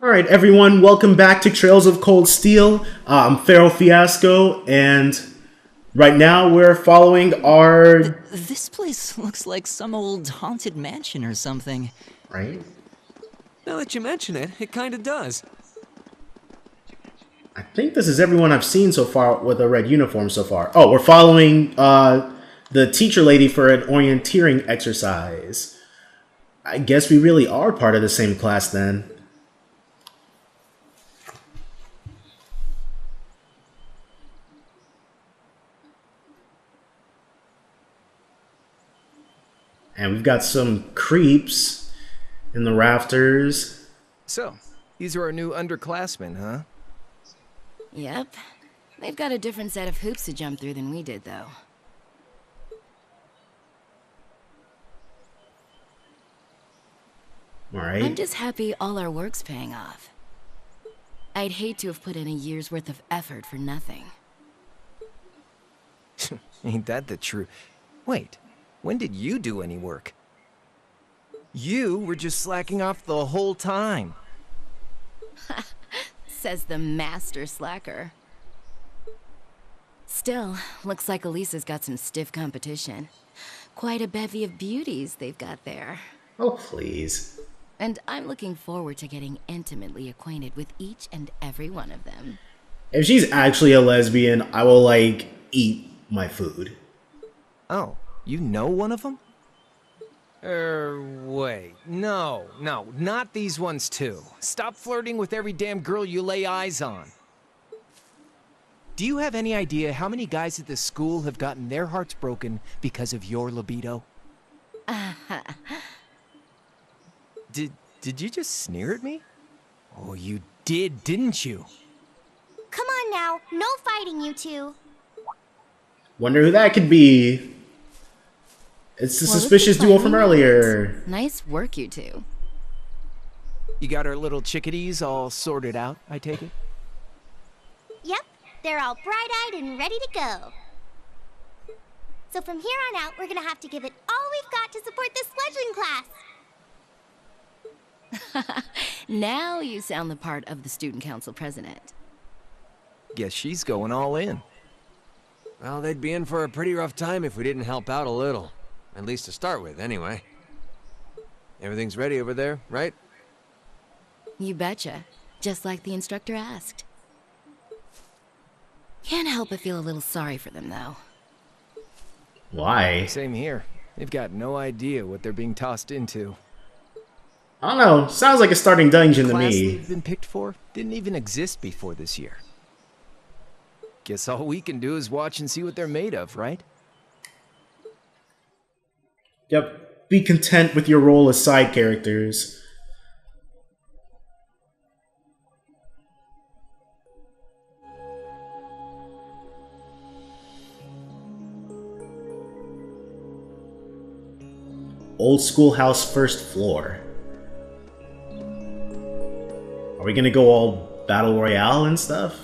Alright everyone, welcome back to Trails of Cold Steel. I'm Pharaoh Fiasco, and right now we're following our... This place looks like some old haunted mansion or something. Right? Now that you mention it, it kinda does. I think this is everyone I've seen so far with a red uniform so far. Oh, we're following the teacher lady for an orienteering exercise. I guess we really are part of the same class then. And we've got some creeps in the rafters. So, these are our new underclassmen, huh? Yep. They've got a different set of hoops to jump through than we did, though. Alright. I'm just happy all our work's paying off. I'd hate to have put in a year's worth of effort for nothing. Ain't that the truth? Wait, when did you do any work? You were just slacking off the whole time. Says the master slacker. Still, looks like Elisa's got some stiff competition. Quite a bevy of beauties they've got there. Oh, please. And I'm looking forward to getting intimately acquainted with each and every one of them. If she's actually a lesbian, I will, like, eat my food. Oh, you know one of them? Wait. No, not these ones too. Stop flirting with every damn girl you lay eyes on. Do you have any idea how many guys at this school have gotten their hearts broken because of your libido? Did you just sneer at me? Oh, you did, didn't you? Come on now, no fighting, you two. Wonder who that could be. It's the suspicious duo from earlier. Nice work, you two. You got our little chickadees all sorted out, I take it? Yep, they're all bright-eyed and ready to go. So from here on out, we're gonna have to give it all we've got to support this sledging class. Now you sound the part of the student council president. Guess she's going all in. Well, they'd be in for a pretty rough time if we didn't help out a little. At least to start with, anyway. Everything's ready over there, right? You betcha. Just like the instructor asked. Can't help but feel a little sorry for them, though. Why? Same here. They've got no idea what they're being tossed into. I don't know. Sounds like a starting dungeon The to class me. they've been picked for didn't even exist before this year. Guess all we can do is watch and see what they're made of, right? Yep. Be content with your role as side characters. Old schoolhouse first floor. Are we gonna go all battle royale and stuff?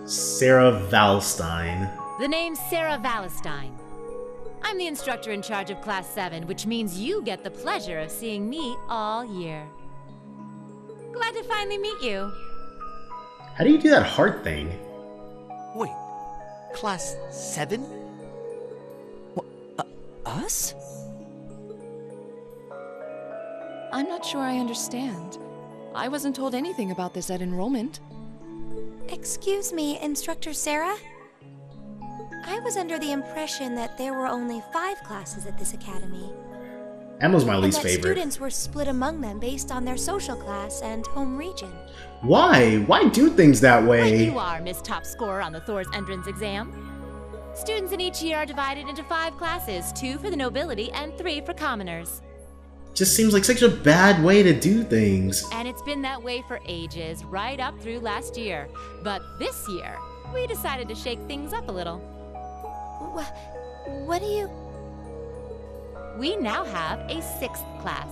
Sarah Valstein. The name's Sarah Valstein. I'm the instructor in charge of Class 7, which means you get the pleasure of seeing me all year. Glad to finally meet you. How do you do that heart thing? Wait, Class 7? Us? I'm not sure I understand. I wasn't told anything about this at enrollment. Excuse me, Instructor Sarah? I was under the impression that there were only 5 classes at this academy. Emma's my And least that favorite. students were split among them based on their social class and home region. Why? Why do things that Right way? you are, Miss Top Scorer on the Thor's entrance exam. Students in each year are divided into 5 classes, 2 for the nobility and 3 for commoners. Just seems like such a bad way to do things. And it's been that way for ages, right up through last year. But this year, we decided to shake things up a little. What do you... We now have a 6th class.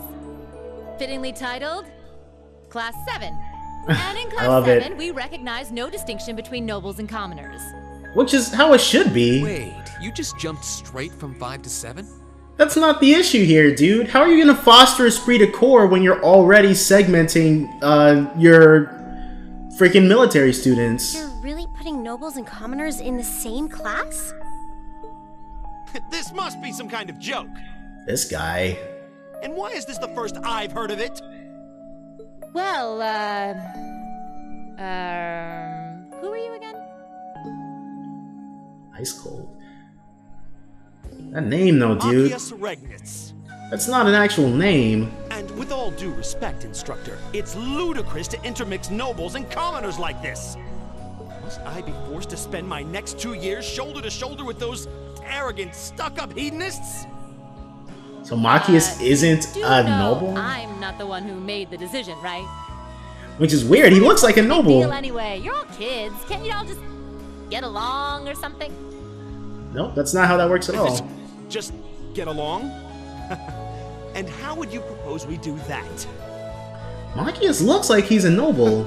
Fittingly titled, Class 7. And in I Class love 7, it. we recognize no distinction between nobles and commoners. Which is how it should be. Wait, You just jumped straight from 5 to 7? That's not the issue here, dude. How are you gonna foster esprit de corps when you're already segmenting your freaking military students? You're really putting nobles and commoners in the same class? This must be some kind of joke. This guy. And why is this the first I've heard of it? Well, who are you again? Ice cold. That name, though, dude. Arcus Regnitz. That's not an actual name. And with all due respect, Instructor, it's ludicrous to intermix nobles and commoners like this. Must I be forced to spend my next 2 years shoulder to shoulder with those arrogant, stuck-up hedonists? So Machias isn't a noble? I'm not the one who made the decision, right? Which is weird. He looks like a noble. Deal anyway. You're all kids. Can't you all just get along or something? Nope, that's not how that works at all. Just get along? And how would you propose we do that? Machias looks like he's a noble.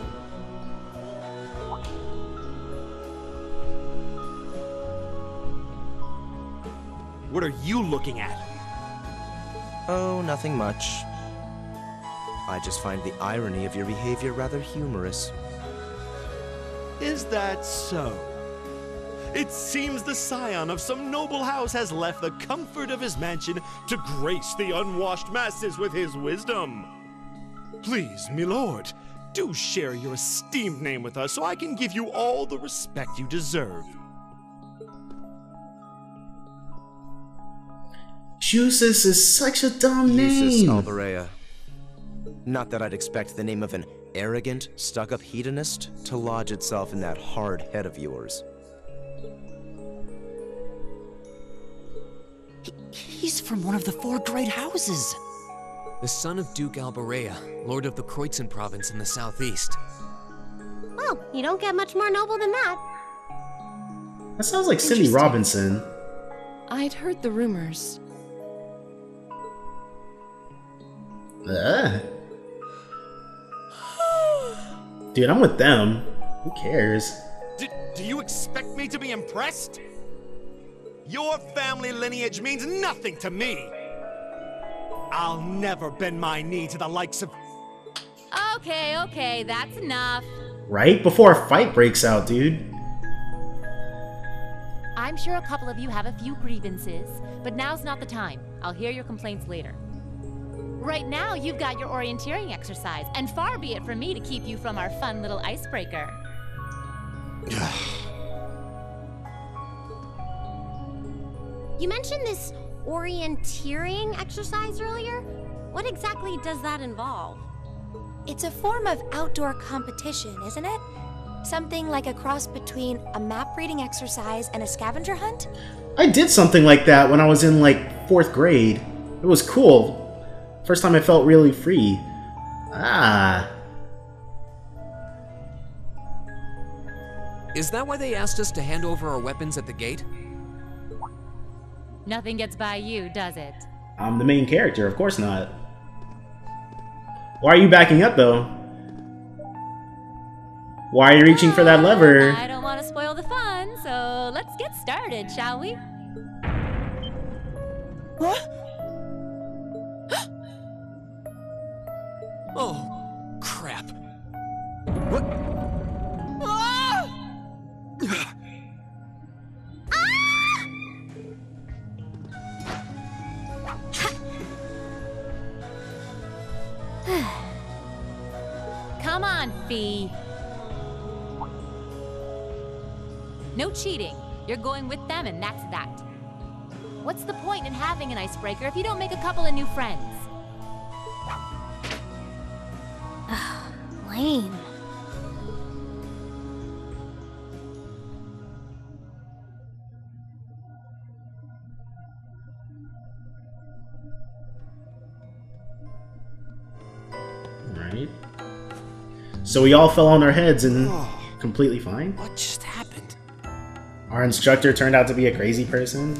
What are you looking at? Oh, nothing much. I just find the irony of your behavior rather humorous. Is that so? It seems the scion of some noble house has left the comfort of his mansion to grace the unwashed masses with his wisdom. Please, milord, do share your esteemed name with us so I can give you all the respect you deserve. Jusis is such a dumb name. Jusis Alberea. Not that I'd expect the name of an arrogant, stuck-up hedonist to lodge itself in that hard head of yours. He's from one of the 4 great houses. The son of Duke Alberea, lord of the Quartz province in the southeast. Well, you don't get much more noble than that. That sounds like Cindy Robinson. I'd heard the rumors. Dude, I'm with them. Who cares? Do you expect me to be impressed? Your family lineage means nothing to me. I'll never bend my knee to the likes of... Okay, that's enough. Right? Before a fight breaks out, dude. I'm sure a couple of you have a few grievances, but now's not the time. I'll hear your complaints later. Right now, you've got your orienteering exercise, and far be it from me to keep you from our fun little icebreaker. You mentioned this orienteering exercise earlier. What exactly does that involve? It's a form of outdoor competition, isn't it? Something like a cross between a map-reading exercise and a scavenger hunt? I did something like that when I was in, like, 4th grade. It was cool. First time I felt really free. Is that why they asked us to hand over our weapons at the gate? Nothing gets by you, does it? I'm the main character, of course not. Why are you backing up, though? Why are you reaching for that lever? I don't want to spoil the fun, so let's get started, shall we? What? Oh, crap. What? Ah! Come on, Fee. No cheating. You're going with them, and that's that. What's the point in having an icebreaker if you don't make a couple of new friends? Lame. Alright. So we all fell on our heads and completely fine? What just happened? Our instructor turned out to be a crazy person?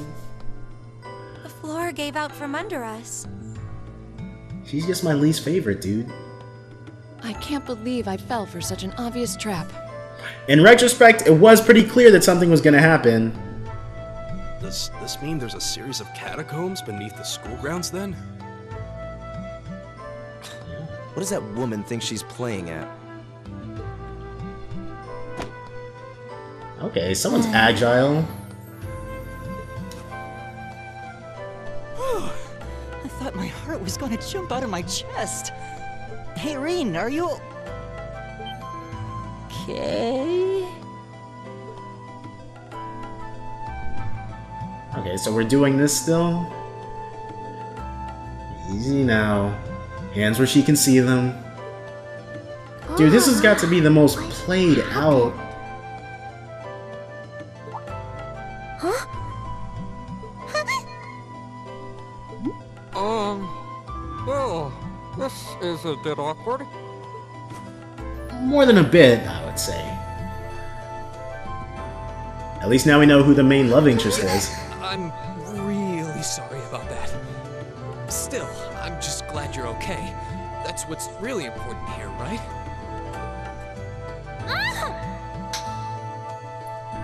The floor gave out from under us. She's just my least favorite, dude. I can't believe I fell for such an obvious trap. In retrospect, it was pretty clear that something was gonna happen. Does this mean there's a series of catacombs beneath the school grounds then? What does that woman think she's playing at? Okay, someone's agile. I thought my heart was gonna jump out of my chest. Hey, Reen, are you... okay? Okay, so we're doing this still? Easy now. Hands where she can see them. Dude, this has got to be the most played out. Well, this is a bit awkward. More than a bit, I would say. At least now we know who the main love interest is. I'm really sorry about that. Still, I'm just glad you're okay. That's what's really important here, right?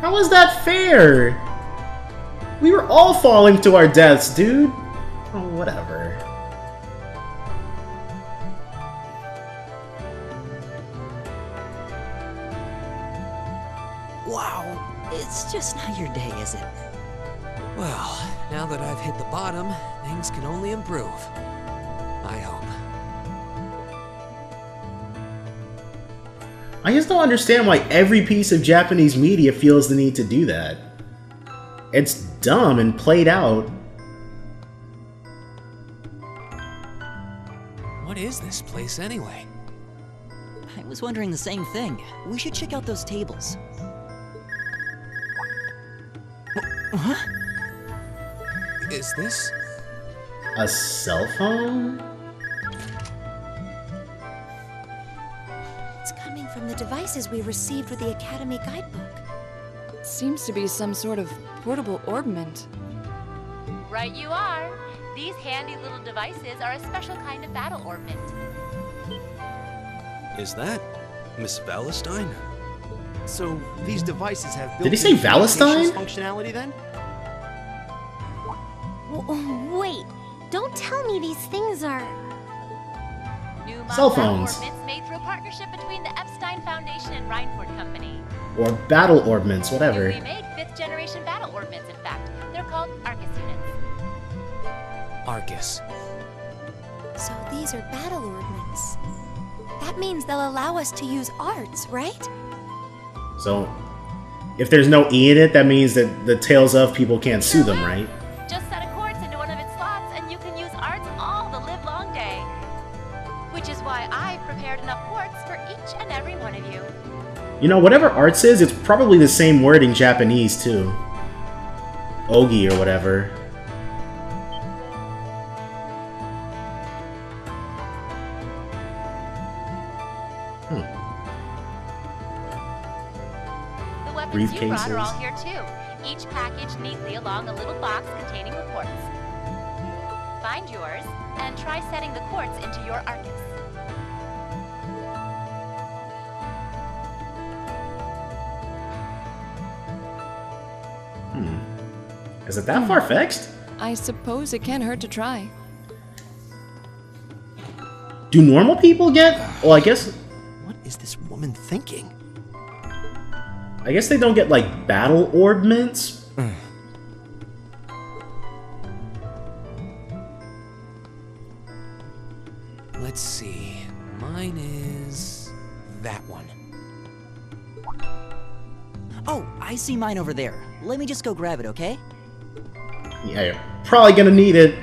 How is that fair? We were all falling to our deaths, dude. Oh, whatever. Wow, it's just not your day, is it? Well, now that I've hit the bottom, things can only improve. I hope. I just don't understand why every piece of Japanese media feels the need to do that. It's dumb and played out. What is this place anyway? I was wondering the same thing. We should check out those tables. Huh? Is this? A cell phone? It's coming from the devices we received with the Academy guidebook. Seems to be some sort of portable orbment. Right you are. These handy little devices are a special kind of battle orbment. Is that Miss Valestine? So these devices have Did he say Valestine? functionality then? Wait, don't tell me these things are... New Cell battle phones. orbments made through a partnership between the Epstein Foundation and Reinford Company. Or battle orbments, whatever. We made 5th generation battle orbments, in fact. They're called Arcus units. Arcus. So these are battle orbments. That means they'll allow us to use arts, right? So, if there's no E in it, that means that the Tales of people can't sue them, right? Just set a quartz into one of its slots and you can use arts all the livelong day. Which is why I prepared enough quartz for each and every one of you. You know, whatever arts is, it's probably the same word in Japanese, too. Ogi or whatever. The weapons you brought are all here too, each packaged neatly along a little box containing the quartz. Find yours, and try setting the quartz into your Arcus. Is it that far-fetched? I suppose it can't hurt to try. Do normal people get... Well, I guess... What is this woman thinking? I guess they don't get, like, battle orbments? Let's see. Mine is that one. Oh, I see mine over there. Let me just go grab it, okay? Yeah, you're probably gonna need it.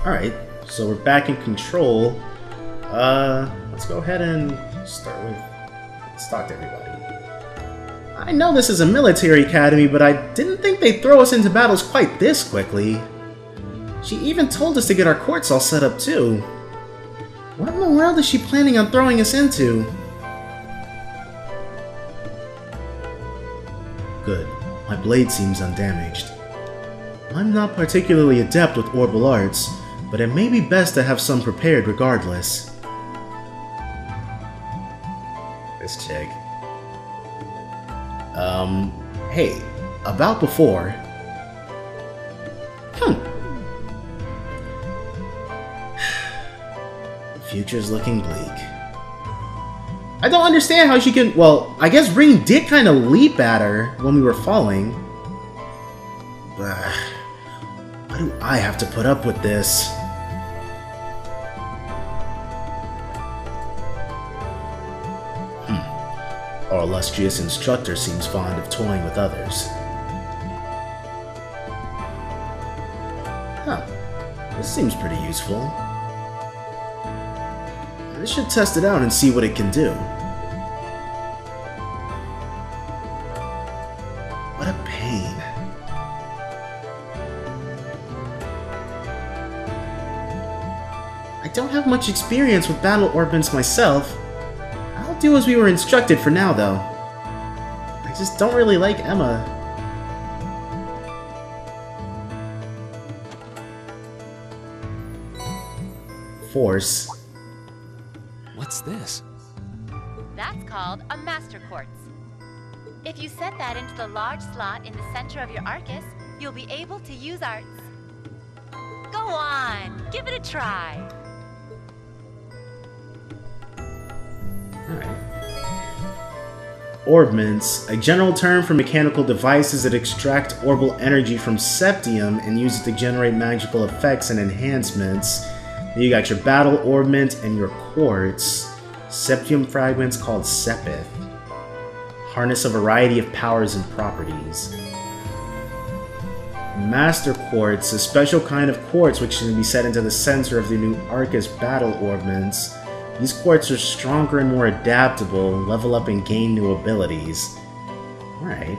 Alright, so we're back in control. Let's go ahead and start with... Let's talk to everybody. I know this is a military academy, but I didn't think they'd throw us into battles quite this quickly. She even told us to get our courts all set up too. What in the world is she planning on throwing us into? Good. My blade seems undamaged. I'm not particularly adept with orbital arts, but it may be best to have some prepared regardless. This chick. Hey, about before. Future's looking bleak. I don't understand how she can. Well, I guess Ring did kind of leap at her when we were falling. But why do I have to put up with this? Our illustrious instructor seems fond of toying with others. Huh. This seems pretty useful. I should test it out and see what it can do. What a pain. I don't have much experience with battle orbments myself. I'll do as we were instructed for now, though. I just don't really like Emma. Force. What's this? That's called a master quartz. If you set that into the large slot in the center of your Arcus, you'll be able to use arts. Go on, give it a try. Alright. Orbments, a general term for mechanical devices that extract orbital energy from septium and use it to generate magical effects and enhancements. Then you got your battle orbment and your quartz. Septium fragments called sepith. Harness a variety of powers and properties. Master quartz, a special kind of quartz which can be set into the center of the new Arcus battle orbments. These quartz are stronger and more adaptable, level up and gain new abilities. Alright.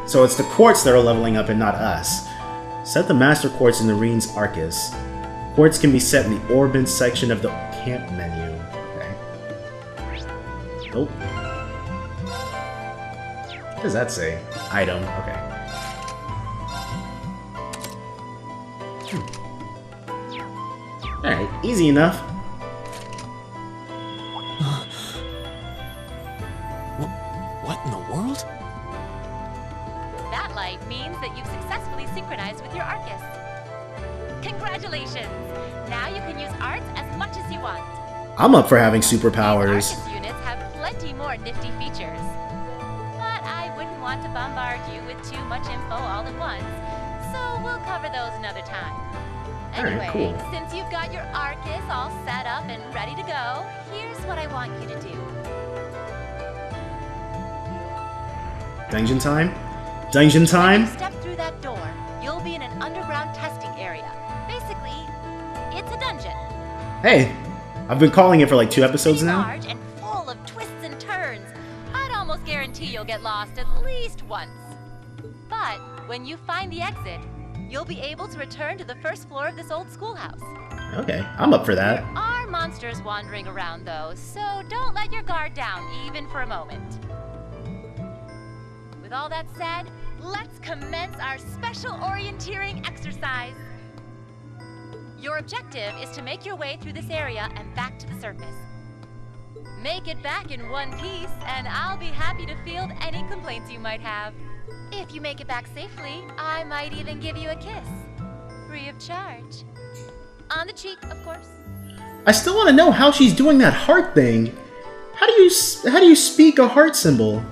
So it's the quartz that are leveling up and not us. Set the master quartz in the Reen's Arcus. Quartz can be set in the orbment section of the camp menu. Okay. Oh. What does that say? Item. Okay. Alright, easy enough. What in the world? That light means that you've successfully synchronized with your Arcus. Congratulations! Now you can use arts as much as you want. I'm up for having superpowers. Arcus units have plenty more nifty features. But I wouldn't want to bombard you with too much info all at once, so we'll cover those another time. Anyway, cool. Since you've got your Arcus all set up and ready to go, here's what I want you to do. Dungeon time? Dungeon time? When you step through that door, you'll be in an underground testing area. Basically, it's a dungeon. Hey, I've been calling it for like 2 episodes now. Large and full of twists and turns. I'd almost guarantee you'll get lost at least once. But when you find the exit, you'll be able to return to the first floor of this old schoolhouse. Okay, I'm up for that. There are monsters wandering around though, so don't let your guard down even for a moment. With all that said, let's commence our special orienteering exercise. Your objective is to make your way through this area and back to the surface. Make it back in one piece, and I'll be happy to field any complaints you might have. If you make it back safely, I might even give you a kiss. Free of charge. On the cheek, of course. I still want to know how she's doing that heart thing. How do you speak a heart symbol?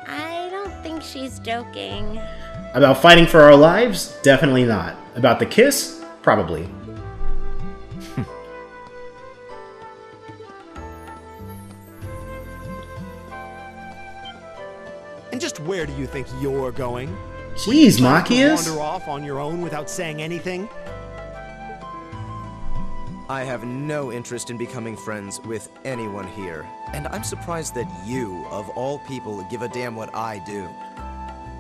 I don't think she's joking. About fighting for our lives? Definitely not. About the kiss? Probably. And just where do you think you're going? Jeez, Machias. Wander off on your own without saying anything? I have no interest in becoming friends with anyone here, and I'm surprised that you, of all people, give a damn what I do.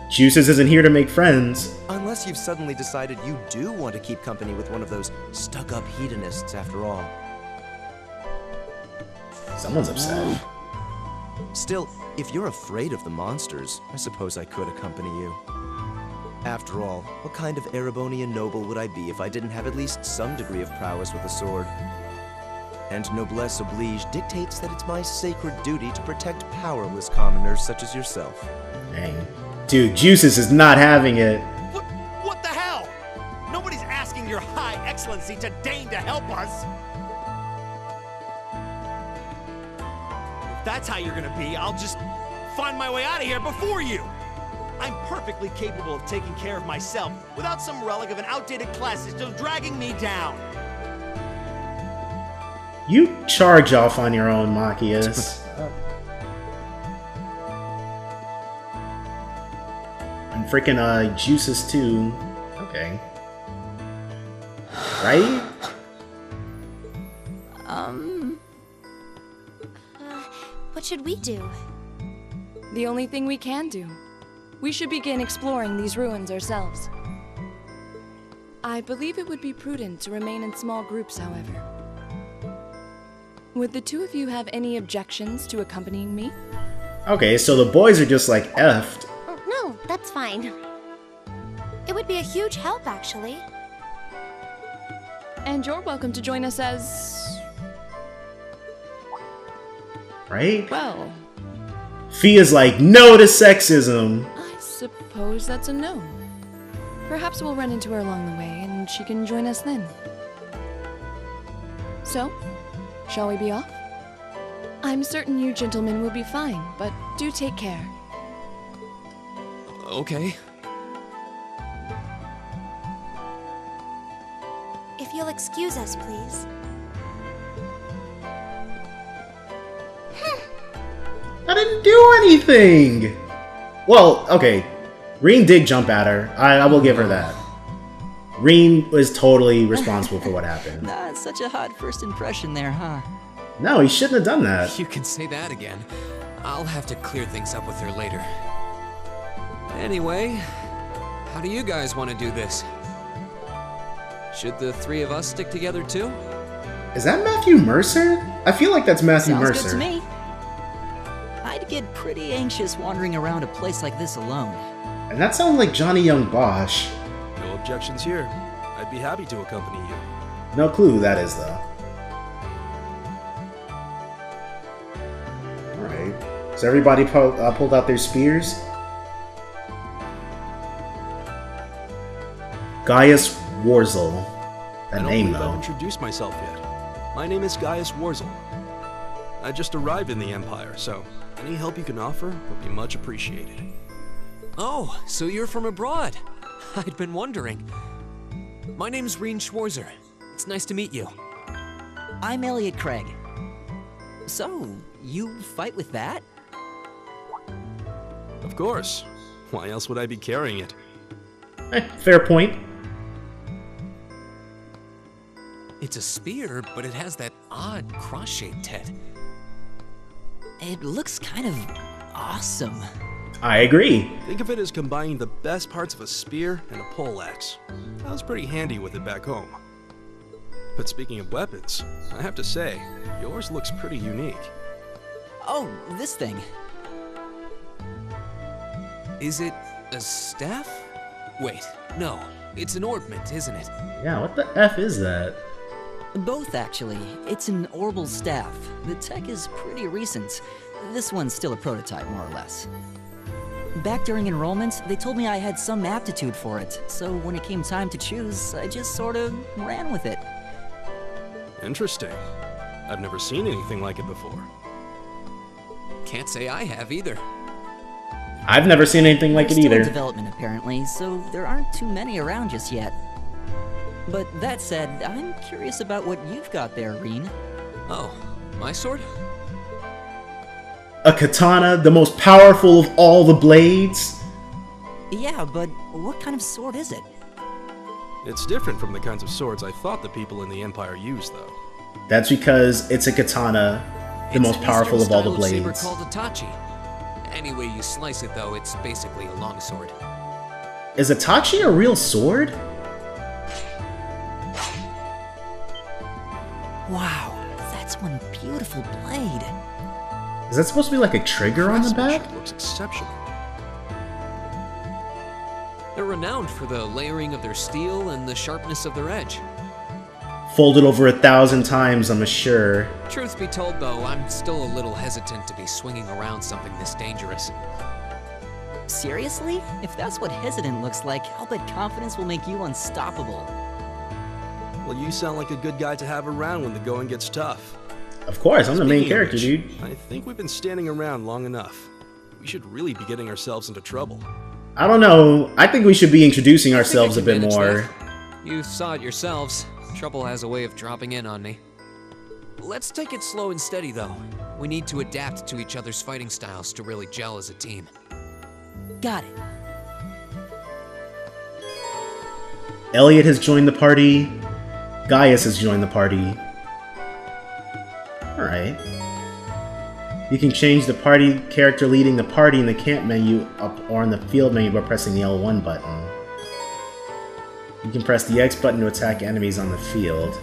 Juices isn't here to make friends. Unless you've suddenly decided you do want to keep company with one of those stuck-up hedonists after all. Someone's upset. Still, if you're afraid of the monsters, I suppose I could accompany you. After all, what kind of Erebonian noble would I be if I didn't have at least some degree of prowess with a sword? And noblesse oblige dictates that it's my sacred duty to protect powerless commoners such as yourself. Dang. Dude, Juices is not having it. What the hell? Nobody's asking your high excellency to deign to help us. If that's how you're gonna be, I'll just find my way out of here before you. I'm perfectly capable of taking care of myself without some relic of an outdated class system dragging me down. You charge off on your own, Machias. And freaking Juices too. Okay. Right? What should we do? The only thing we can do. We should begin exploring these ruins ourselves. I believe it would be prudent to remain in small groups, however. Would the two of you have any objections to accompanying me? Okay, so the boys are just like effed. Oh, no, that's fine. It would be a huge help, actually. And you're welcome to join us as... Right? Well... Fia's like, no to sexism! I suppose that's a no. Perhaps we'll run into her along the way, and she can join us then. So, shall we be off? I'm certain you gentlemen will be fine, but do take care. Okay. If you'll excuse us, please. I didn't do anything! Well, okay. Reen did jump at her. I will give her that. Reen was totally responsible for what happened. Nah, such a hot first impression there, huh? No, he shouldn't have done that. You can say that again. I'll have to clear things up with her later. Anyway, how do you guys want to do this? Should the three of us stick together too? Is that Matthew Mercer? I feel like that's Matthew Sounds Mercer. good to me. I'd get pretty anxious wandering around a place like this alone. And that sounds like Johnny Young Bosch. No objections here. I'd be happy to accompany you. No clue who that is, though. Alright. So everybody pulled out their spears? Gaius Warzel. That name, I've though. introduced myself yet. My name is Gaius Warzel. I just arrived in the Empire, so any help you can offer would be much appreciated. Oh, so you're from abroad. I'd been wondering. My name's Reen Schwarzer. It's nice to meet you. I'm Elliot Craig. So, you fight with that? Of course. Why else would I be carrying it? Fair point. It's a spear, but it has that odd cross-shaped head. It looks kind of awesome. I agree. Think of it as combining the best parts of a spear and a poleaxe. I was pretty handy with it back home. But speaking of weapons, I have to say, yours looks pretty unique. Oh, this thing. Is it a staff? Wait, no. It's an ornament, isn't it? Yeah, what the F is that? Both, actually. It's an orbal staff. The tech is pretty recent. This one's still a prototype, more or less. Back during enrollment, they told me I had some aptitude for it, so when it came time to choose, I just sort of ran with it. Interesting. I've never seen anything like it before. Can't say I have either. I've never seen anything like it Still in either. development, apparently, so there aren't too many around just yet. But that said, I'm curious about what you've got there, Reen. Oh, my sword? A katana, the most powerful of all the blades? Yeah, but what kind of sword is it? It's different from the kinds of swords I thought the people in the Empire used, though. That's because it's a katana, the most powerful of all the It's an Eastern blades. style saber called Itachi. Any way you slice it, though, it's basically a longsword. Is Itachi a real sword? Wow, that's one beautiful blade. Is that supposed to be like a trigger on the back? Looks exceptional. It renowned for the layering of their steel and the sharpness of their edge. Folded over 1,000 times, I'm sure. Truth be told, though, I'm still a little hesitant to be swinging around something this dangerous. Seriously? If that's what hesitant looks like, I'll bet confidence will make you unstoppable. Well, you sound like a good guy to have around when the going gets tough. Of course, I'm the main character, dude. I think we've been standing around long enough. We should really be getting ourselves into trouble. I don't know. I think we should be introducing ourselves a bit more. You saw it yourselves. Trouble has a way of dropping in on me. Let's take it slow and steady, though. We need to adapt to each other's fighting styles to really gel as a team. Got it. Elliot has joined the party. Gaius has joined the party. Alright. You can change the party character leading the party in the camp menu up or in the field menu by pressing the L1 button. You can press the X button to attack enemies on the field.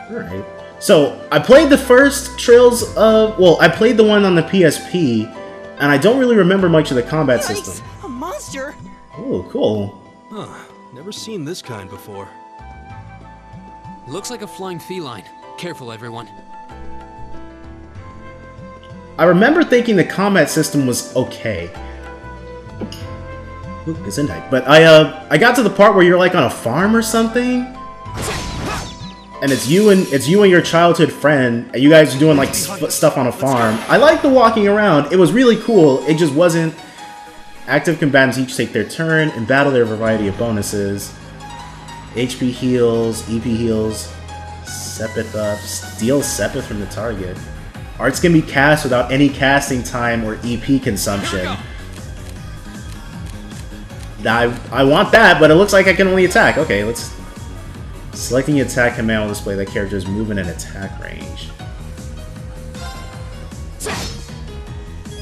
Alright. So, I played the first Trails of... Well, I played the one on the PSP, and I don't really remember much of the combat system. A monster! Oh, cool. Huh. Never seen this kind before. Looks like a flying feline. Careful, everyone. I remember thinking the combat system was okay. Ooh, Gesundheit. But I got to the part where you're like on a farm or something, and it's you and your childhood friend, and you guys are doing like stuff on a farm. I like the walking around. It was really cool. It just wasn't. Active combatants each take their turn and battle their variety of bonuses. HP heals, EP heals, Sepith up, steal Sepith from the target. Arts can be cast without any casting time or EP consumption. I want that, but it looks like I can only attack. Okay, let's... Selecting the attack command will display that character's movement and attack range.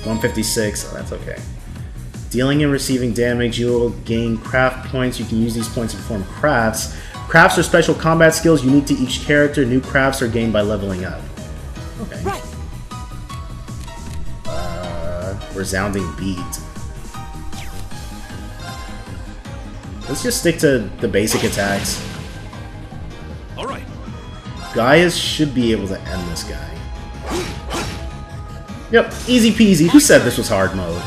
156, oh, that's okay. Dealing and receiving damage, you will gain craft points. You can use these points to perform crafts. Crafts are special combat skills unique to each character. New crafts are gained by leveling up. Okay. Right. Resounding beat. Let's just stick to the basic attacks. Alright. Gaius should be able to end this guy. Yep, easy peasy. Who said this was hard mode?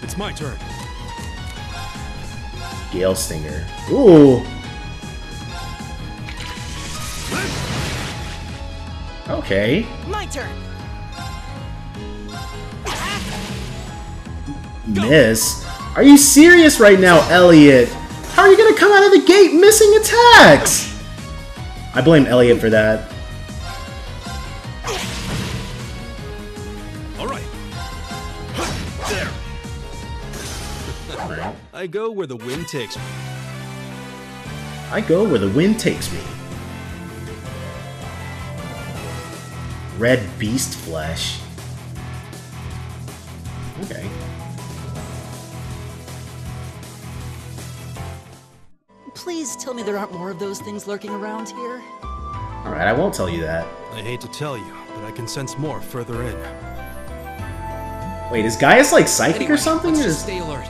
It's my turn. Gale Stinger. Ooh. Okay. My turn. Miss? Are you serious right now, Elliot? How are you gonna come out of the gate missing attacks? I blame Elliot for that. Alright. There. I go where the wind takes me. I go where the wind takes me. Red beast flesh. Okay. Please tell me there aren't more of those things lurking around here. Alright, I won't tell you that. I hate to tell you, but I can sense more further in. Wait, is Gaius like psychic or something? Let's just stay alert.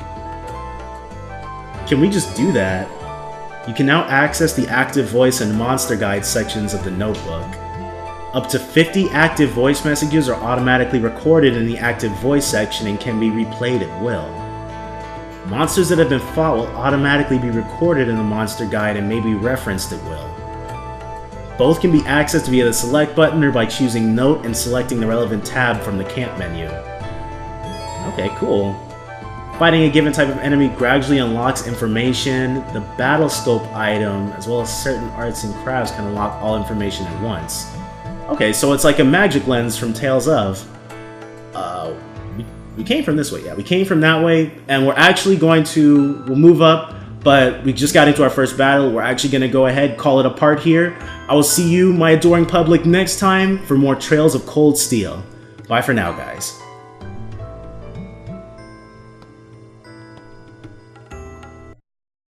Can we just do that? You can now access the active voice and monster guide sections of the notebook. Up to 50 active voice messages are automatically recorded in the active voice section and can be replayed at will. Monsters that have been fought will automatically be recorded in the monster guide and may be referenced at will. Both can be accessed via the select button or by choosing note and selecting the relevant tab from the camp menu. Okay, cool. Fighting a given type of enemy gradually unlocks information. The battle scope item, as well as certain arts and crafts, can unlock all information at once. Okay, so it's like a magic lens from Tales of. We came from this way, yeah. We came from that way, and we're actually going to... We'll move up, but we just got into our first battle. We're actually going to go ahead, call it a part here. I will see you, my adoring public, next time for more Trails of Cold Steel. Bye for now, guys.